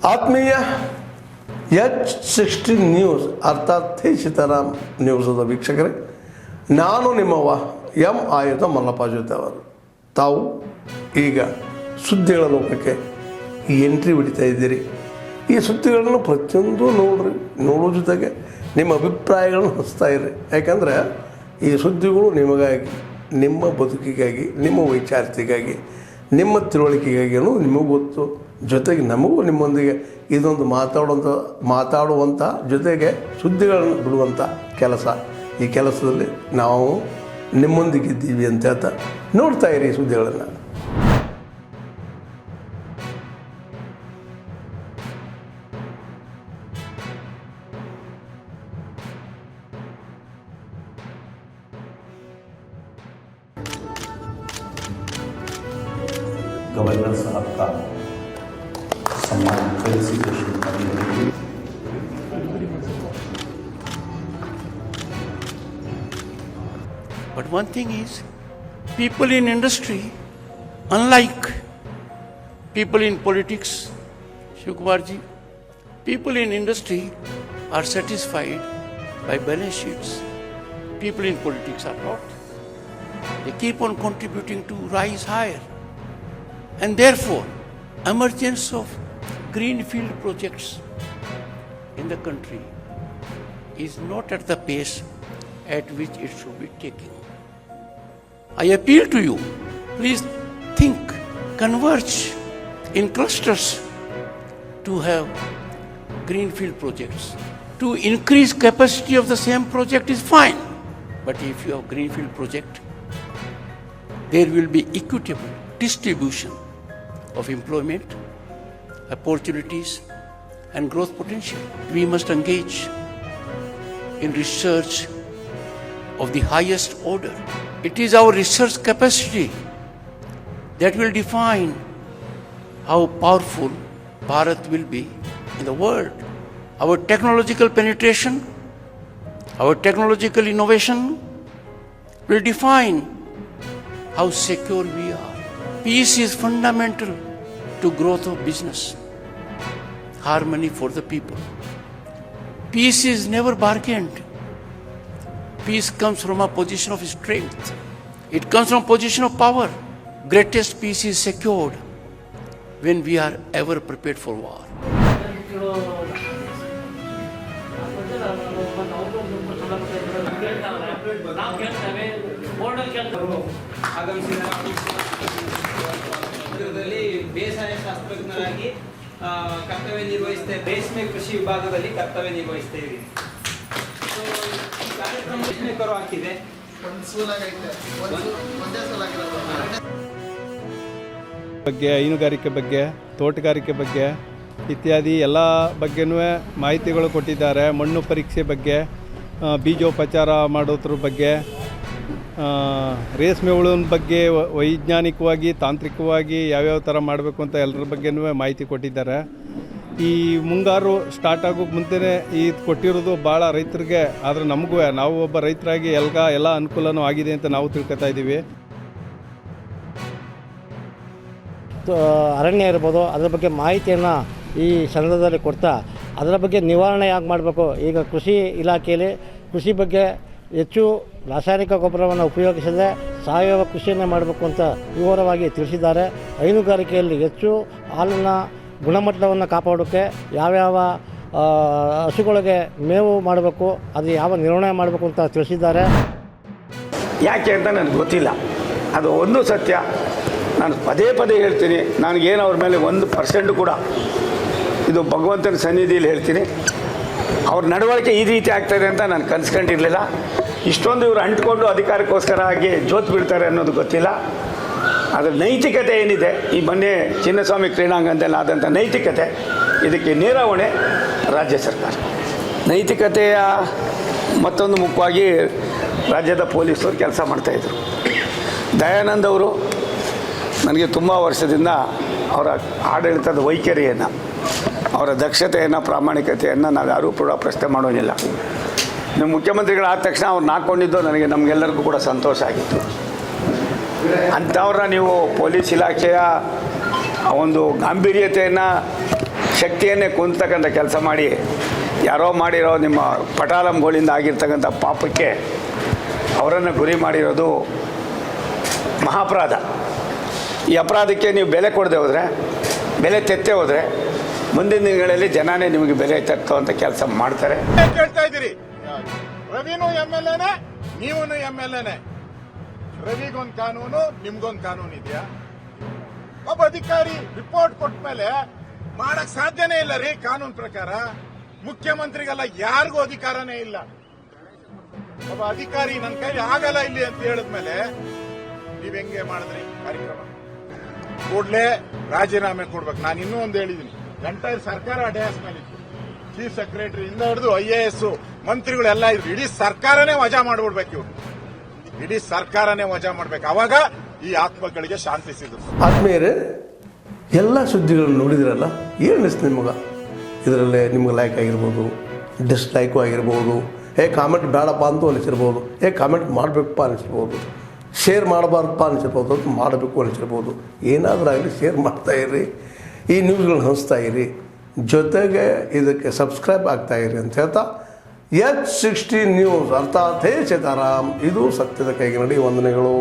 ಆತ್ಮೀಯ H16 news ಅರ್ಥಾತ್ ಥೇ ಸೀತಾರಾಮ್ ನ್ಯೂಸದ ವೀಕ್ಷಕರೇ, ನಾನು ನಿಮ್ಮವ ಎಂ ಆಯುಧ ಮಲ್ಲಪ್ಪ ಜೊತೆ ಅವರು. ತಾವು ಈಗ ಸುದ್ದಿಗಳ ಲೋಕಕ್ಕೆ ಎಂಟ್ರಿ ಹೊಡಿತಾ ಇದ್ದೀರಿ. ಈ ಸುದ್ದಿಗಳನ್ನು ಪ್ರತಿಯೊಂದು ನೋಡೋ ಜೊತೆಗೆ ನಿಮ್ಮ ಅಭಿಪ್ರಾಯಗಳನ್ನು ಹಂಚ್ತಾ ಇರಿ. ಯಾಕಂದರೆ ಈ ಸುದ್ದಿಗಳು ನಿಮಗಾಗಿ, ನಿಮ್ಮ ಬದುಕಿಗಾಗಿ, ನಿಮ್ಮ ವೈಚಾರಿಕೆಗಾಗಿ, ನಿಮ್ಮ ತಿಳುವಳಿಕೆಗಾಗಿಯೂ ನಿಮಗೂ ಗೊತ್ತು. ಜೊತೆಗೆ ನಮಗೂ ನಿಮ್ಮೊಂದಿಗೆ ಇದೊಂದು ಮಾತಾಡುವಂಥ ಜೊತೆಗೆ ಸುದ್ದಿಗಳನ್ನು ಬಿಡುವಂಥ ಕೆಲಸ. ಈ ಕೆಲಸದಲ್ಲಿ ನಾವು ನಿಮ್ಮೊಂದಿಗಿದ್ದೀವಿ ಅಂತ ಹೇಳ್ತಾ ನೋಡ್ತಾ ಇರಿ ಸುದ್ದಿಗಳನ್ನು. गवर्नर साहब का सम्मान फेलिसिटेशन करने के लिए But one thing is, people in industry, unlike people in politics, Shivkumar ji, people in industry are satisfied by balance sheets. People in politics are not. They keep on contributing to rise higher. And therefore, emergence of greenfield projects in the country is not at the pace at which it should be taken. I appeal to you, please think, converge in clusters to have greenfield projects. To increase capacity of the same project is fine, but if you have greenfield project, there will be equitable distribution of employment, opportunities and growth potential. We must engage in research of the highest order. It is our research capacity that will define how powerful Bharat will be in the world. Our technological penetration, our technological innovation will define how secure we are. Peace is fundamental to growth of business, harmony for the people. Peace is never bargained. Peace comes from a position of strength. It comes from a position of power. Greatest peace is secured when we are ever prepared for war. ಬೇಸಾಯ ಶಾಸ್ತ್ರಜ್ಞರಾಗಿ ಕರ್ತವ್ಯ ನಿರ್ವಹಿಸ್ತೇವೆ. ರೇಷ್ಮೆ ಕೃಷಿ ವಿಭಾಗದಲ್ಲಿ ಕರ್ತವ್ಯ ನಿರ್ವಹಿಸ್ತೇವೆ. ಕಾರ್ಯಕ್ರಮ ಹಾಕಿದೆ. ಬಗ್ಗೆ ಹೈನುಗಾರಿಕೆ ಬಗ್ಗೆ, ತೋಟಗಾರಿಕೆ ಬಗ್ಗೆ ಇತ್ಯಾದಿ ಎಲ್ಲ ಬಗ್ಗೆನೂ ಮಾಹಿತಿಗಳು ಕೊಟ್ಟಿದ್ದಾರೆ. ಮಣ್ಣು ಪರೀಕ್ಷೆ ಬಗ್ಗೆ, ಬೀಜೋಪಚಾರ ಮಾಡೋದ್ರ ಬಗ್ಗೆ, ರೇಷ್ಮೆ ಹುಳುವಿನ ಬಗ್ಗೆ ವೈಜ್ಞಾನಿಕವಾಗಿ, ತಾಂತ್ರಿಕವಾಗಿ ಯಾವ್ಯಾವ ಥರ ಮಾಡಬೇಕು ಅಂತ ಎಲ್ಲರ ಬಗ್ಗೆನೂ ಮಾಹಿತಿ ಕೊಟ್ಟಿದ್ದಾರೆ. ಈ ಮುಂಗಾರು ಸ್ಟಾರ್ಟ್ ಆಗೋಕ್ಕೆ ಮುಂಚೆನೇ ಇದು ಕೊಟ್ಟಿರೋದು ಭಾಳ ರೈತರಿಗೆ, ಆದರೆ ನಮಗೂ ನಾವು ಒಬ್ಬ ರೈತರಾಗಿ ಎಲ್ಲ ಅನುಕೂಲನೂ ಆಗಿದೆ ಅಂತ ನಾವು ತಿಳ್ಕೊತಾ ಇದ್ದೀವಿ. ಅರಣ್ಯ ಇರ್ಬೋದು, ಅದರ ಬಗ್ಗೆ ಮಾಹಿತಿಯನ್ನು ಈ ಸಂದರ್ಭದಲ್ಲಿ ಕೊಡ್ತಾ ಅದರ ಬಗ್ಗೆ ನಿವಾರಣೆ ಯಾಕೆ ಮಾಡಬೇಕು. ಈಗ ಕೃಷಿ ಇಲಾಖೆಯಲ್ಲಿ ಕೃಷಿ ಬಗ್ಗೆ ಹೆಚ್ಚು ರಾಸಾಯನಿಕ ಗೊಬ್ಬರವನ್ನು ಉಪಯೋಗಿಸದೆ ಸಾವಯವ ಕೃಷಿಯನ್ನು ಮಾಡಬೇಕು ಅಂತ ವಿವರವಾಗಿ ತಿಳಿಸಿದ್ದಾರೆ. ಹೈನುಗಾರಿಕೆಯಲ್ಲಿ ಹೆಚ್ಚು ಹಾಲಿನ ಗುಣಮಟ್ಟವನ್ನು ಕಾಪಾಡೋಕ್ಕೆ ಯಾವ್ಯಾವ ಹಸುಗಳಿಗೆ ಮೇವು ಮಾಡಬೇಕು, ಅದು ಯಾವ ನಿರ್ವಹಣೆ ಮಾಡಬೇಕು ಅಂತ ತಿಳಿಸಿದ್ದಾರೆ. ಯಾಕೆ ಅಂತ ನನಗೆ ಗೊತ್ತಿಲ್ಲ. ಅದು ಒಂದು ಸತ್ಯ. ನಾನು ಪದೇ ಹೇಳ್ತೀನಿ, ನನಗೇನು ಅವ್ರ ಮೇಲೆ 1% ಕೂಡ ಇದು ಭಗವಂತನ ಸನ್ನಿಧಿಯಲ್ಲಿ ಹೇಳ್ತೀನಿ, ಅವ್ರ ನಡವಳಿಕೆ ಈ ರೀತಿ ಆಗ್ತಾಯಿದೆ ಅಂತ ನಾನು ಕನ್ಸ್ಕೊಂಡಿರಲಿಲ್ಲ. ಇಷ್ಟೊಂದು ಇವರು ಅಂಟ್ಕೊಂಡು ಅಧಿಕಾರಕ್ಕೋಸ್ಕರ ಆಗಿ ಜೋತ್ ಬಿಡ್ತಾರೆ ಅನ್ನೋದು ಗೊತ್ತಿಲ್ಲ. ಅದರ ನೈತಿಕತೆ ಏನಿದೆ, ಈ ಮೊನ್ನೆ ಚಿನ್ನಸ್ವಾಮಿ ಕ್ರೀಡಾಂಗಣದಲ್ಲಿ ಆದಂಥ ನೈತಿಕತೆ, ಇದಕ್ಕೆ ನೇರ ಹೊಣೆ ರಾಜ್ಯ ಸರ್ಕಾರ. ನೈತಿಕತೆಯ ಮತ್ತೊಂದು ಮುಖ್ಯವಾಗಿ ರಾಜ್ಯದ ಪೊಲೀಸರು ಕೆಲಸ ಮಾಡ್ತಾಯಿದ್ರು. ದಯಾನಂದ್ ಅವರು ನನಗೆ ತುಂಬ ವರ್ಷದಿಂದ ಅವರ ಆಡಳಿತದ ವೈಖರಿಯನ್ನು, ಅವರ ದಕ್ಷತೆಯನ್ನು, ಪ್ರಾಮಾಣಿಕತೆಯನ್ನು ನಾವು ಯಾರೂ ಕೂಡ ಪ್ರಶ್ನೆ ಮಾಡೋಂಗಿಲ್ಲ. ನೀವು ಮುಖ್ಯಮಂತ್ರಿಗಳಾದ ತಕ್ಷಣ ಅವ್ರನ್ನ ಹಾಕ್ಕೊಂಡಿದ್ದು ನಮಗೆಲ್ಲರಿಗೂ ಕೂಡ ಸಂತೋಷ ಆಗಿತ್ತು. ಅಂಥವ್ರನ್ನ ನೀವು ಪೊಲೀಸ್ ಇಲಾಖೆಯ ಒಂದು ಗಾಂಭೀರ್ಯತೆಯನ್ನು ಶಕ್ತಿಯನ್ನೇ ಕುಂತಕ್ಕಂಥ ಕೆಲಸ ಮಾಡಿ ಯಾರೋ ಮಾಡಿರೋ ನಿಮ್ಮ ಪಟಾಲಂಗಳಿಂದ ಆಗಿರ್ತಕ್ಕಂಥ ಪಾಪಕ್ಕೆ ಅವರನ್ನು ಗುರಿ ಮಾಡಿರೋದು ಮಹಾಪರಾಧ. ಈ ಅಪರಾಧಕ್ಕೆ ನೀವು ಬೆಲೆ ಕೊಡದೆ ಹೋದರೆ, ಬೆಲೆ ತೆತ್ತೆ ಹೋದರೆ ಮುಂದಿನ ದಿನಗಳಲ್ಲಿ ಜನನೇ ನಿಮಗೆ ಬೆಲೆ ತೆತ್ತುವಂಥ ಕೆಲಸ ಮಾಡ್ತಾರೆ. ಕೇಳ್ತಾ ಇದ್ದೀರಿ, ರವಿನೂ MLA, ನೀವೂ MLA. ರವಿಗೊಂದು ಕಾನೂನು, ನಿಮ್ಗೊಂದು ಕಾನೂನು ಇದೆಯಾ? ಒಬ್ಬ ಅಧಿಕಾರಿ ರಿಪೋರ್ಟ್ ಕೊಟ್ಟ ಮೇಲೆ ಮಾಡಕ್ ಸಾಧ್ಯನೇ ಇಲ್ಲ ರೀ. ಕಾನೂನು ಪ್ರಕಾರ ಮುಖ್ಯಮಂತ್ರಿಗೆಲ್ಲ ಯಾರಿಗೂ ಅಧಿಕಾರನೇ ಇಲ್ಲ. ಒಬ್ಬ ಅಧಿಕಾರಿ ನನ್ನ ಕೈಲಿ ಆಗಲ್ಲ ಇಲ್ಲಿ ಅಂತ ಹೇಳಿದ್ಮೇಲೆ ನೀವ್ ಹೆಂಗೆ ಮಾಡಿದ್ರಿ ಕಾರ್ಯಕ್ರಮ? ಕೂಡಲೇ ರಾಜೀನಾಮೆ ಕೊಡ್ಬೇಕು. ನಾನು ಇನ್ನೂ ಒಂದು ಹೇಳಿದ್ದೀನಿ, ಎಂಟೈರ್ ಸರ್ಕಾರ ಡಯಾಸ್ ಮೇಲಿತ್ತು. ಚೀಫ್ ಸೆಕ್ರೆಟರಿ ಇಂದ ಹಿಡಿದು IAS ಮಂತ್ರಿಗಳೆಲ್ಲ ಇದ್ರು. ಇಡೀ ಸರ್ಕಾರನೇ ವಜಾ ಮಾಡ್ಬಿಡ್ಬೇಕು. ಇವ್ರು ಇಡೀ ಸರ್ಕಾರನೇ ವಜಾ ಮಾಡ್ಬೇಕು. ಅವಾಗ ಈ ಆತ್ಮಗಳಿಗೆ ಶಾಂತಿ ಸಿಗುತ್ತೆ. ಆತ್ಮೀಯರೇ, ಎಲ್ಲ ಸುದ್ದಿಗಳನ್ನು ನೋಡಿದ್ರಲ್ಲ, ಏನು ಅನಿಸ್ತು ನಿಮಗೆ? ಇದರಲ್ಲೇ ನಿಮ್ಗೆ ಲೈಕ್ ಆಗಿರ್ಬೋದು, ಡಿಸ್ಲೈಕು ಆಗಿರ್ಬೋದು, ಕಾಮೆಂಟ್ ಬೇಡಪ್ಪ ಅಂತೂ ಅನಿಸಿರ್ಬೋದು, ಕಾಮೆಂಟ್ ಮಾಡಬೇಕಪ್ಪ ಅನಿಸಿರ್ಬೋದು, ಶೇರ್ ಮಾಡಬಾರ್ದಪ್ಪ ಅನಿಸಿರ್ಬೋದು, ಅದು ಮಾಡಬೇಕು ಅನಿಸಿರ್ಬೋದು. ಏನಾದರೂ ಆಗಲಿ ಶೇರ್ ಮಾಡ್ತಾಯಿರಿ, ಈ ನ್ಯೂಸ್ಗಳನ್ನ ಹಂಚ್ತಾ ಇರಿ, ಜೊತೆಗೆ ಇದಕ್ಕೆ ಸಬ್ಸ್ಕ್ರೈಬ್ ಆಗ್ತಾಯಿರಿ ಅಂತ ಹೇಳ್ತಾ H16 ನ್ಯೂಸ್ ಅರ್ಥಾತ್ ಹೇ ಸೀತಾರಾಮ್, ಇದು ಸತ್ಯದ ಕೈಗೆ ನಡಿ. ವಂದನೆಗಳು.